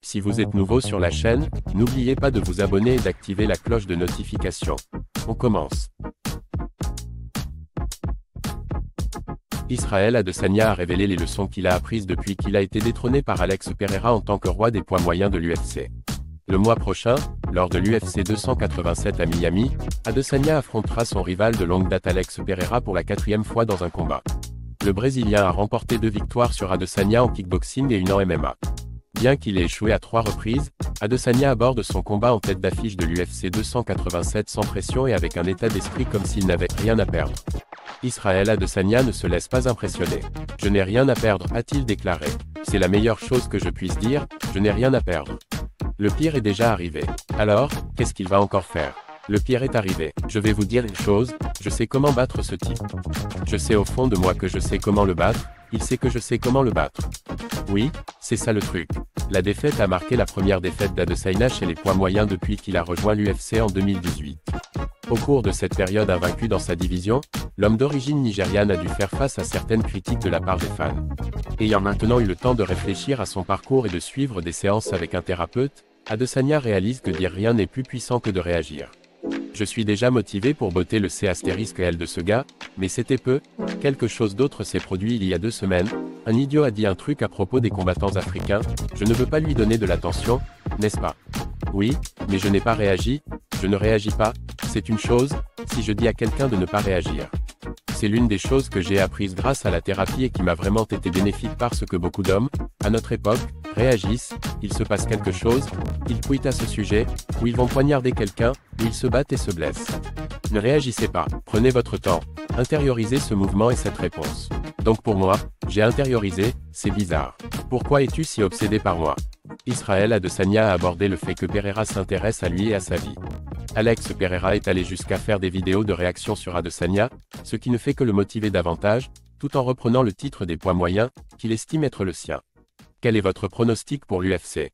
Si vous êtes nouveau sur la chaîne, n'oubliez pas de vous abonner et d'activer la cloche de notification. On commence. Israel Adesanya a révélé les leçons qu'il a apprises depuis qu'il a été détrôné par Alex Pereira en tant que roi des poids moyens de l'UFC. Le mois prochain, lors de l'UFC 287 à Miami, Adesanya affrontera son rival de longue date Alex Pereira pour la 4e fois dans un combat. Le Brésilien a remporté 2 victoires sur Adesanya en kickboxing et une en MMA. Bien qu'il ait échoué à 3 reprises, Adesanya aborde son combat en tête d'affiche de l'UFC 287 sans pression et avec un état d'esprit comme s'il n'avait rien à perdre. Israel Adesanya ne se laisse pas impressionner. « Je n'ai rien à perdre », a-t-il déclaré. « C'est la meilleure chose que je puisse dire, je n'ai rien à perdre. Le pire est déjà arrivé. Alors, qu'est-ce qu'il va encore faire ? Le pire est arrivé. Je vais vous dire une chose, je sais comment battre ce type. Je sais au fond de moi que je sais comment le battre, il sait que je sais comment le battre. Oui, c'est ça le truc. » La défaite a marqué la première défaite d'Adesanya chez les poids moyens depuis qu'il a rejoint l'UFC en 2018. Au cours de cette période invaincu dans sa division, l'homme d'origine nigériane a dû faire face à certaines critiques de la part des fans. Ayant maintenant eu le temps de réfléchir à son parcours et de suivre des séances avec un thérapeute, Adesanya réalise que dire rien n'est plus puissant que de réagir. Je suis déjà motivé pour botter le C*L de ce gars, mais c'était peu, quelque chose d'autre s'est produit il y a 2 semaines, un idiot a dit un truc à propos des combattants africains, je ne veux pas lui donner de l'attention, n'est-ce pas? Oui, mais je n'ai pas réagi, je ne réagis pas, c'est une chose, si je dis à quelqu'un de ne pas réagir. C'est l'une des choses que j'ai apprises grâce à la thérapie et qui m'a vraiment été bénéfique parce que beaucoup d'hommes, à notre époque, réagissent, il se passe quelque chose, ils tweetent à ce sujet, ou ils vont poignarder quelqu'un, ou ils se battent et se blessent. Ne réagissez pas, prenez votre temps, intériorisez ce mouvement et cette réponse. Donc pour moi, j'ai intériorisé, c'est bizarre. Pourquoi es-tu si obsédé par moi? Israel Adesanya a abordé le fait que Pereira s'intéresse à lui et à sa vie. Alex Pereira est allé jusqu'à faire des vidéos de réaction sur Adesanya, ce qui ne fait que le motiver davantage, tout en reprenant le titre des poids moyens, qu'il estime être le sien. Quel est votre pronostic pour l'UFC?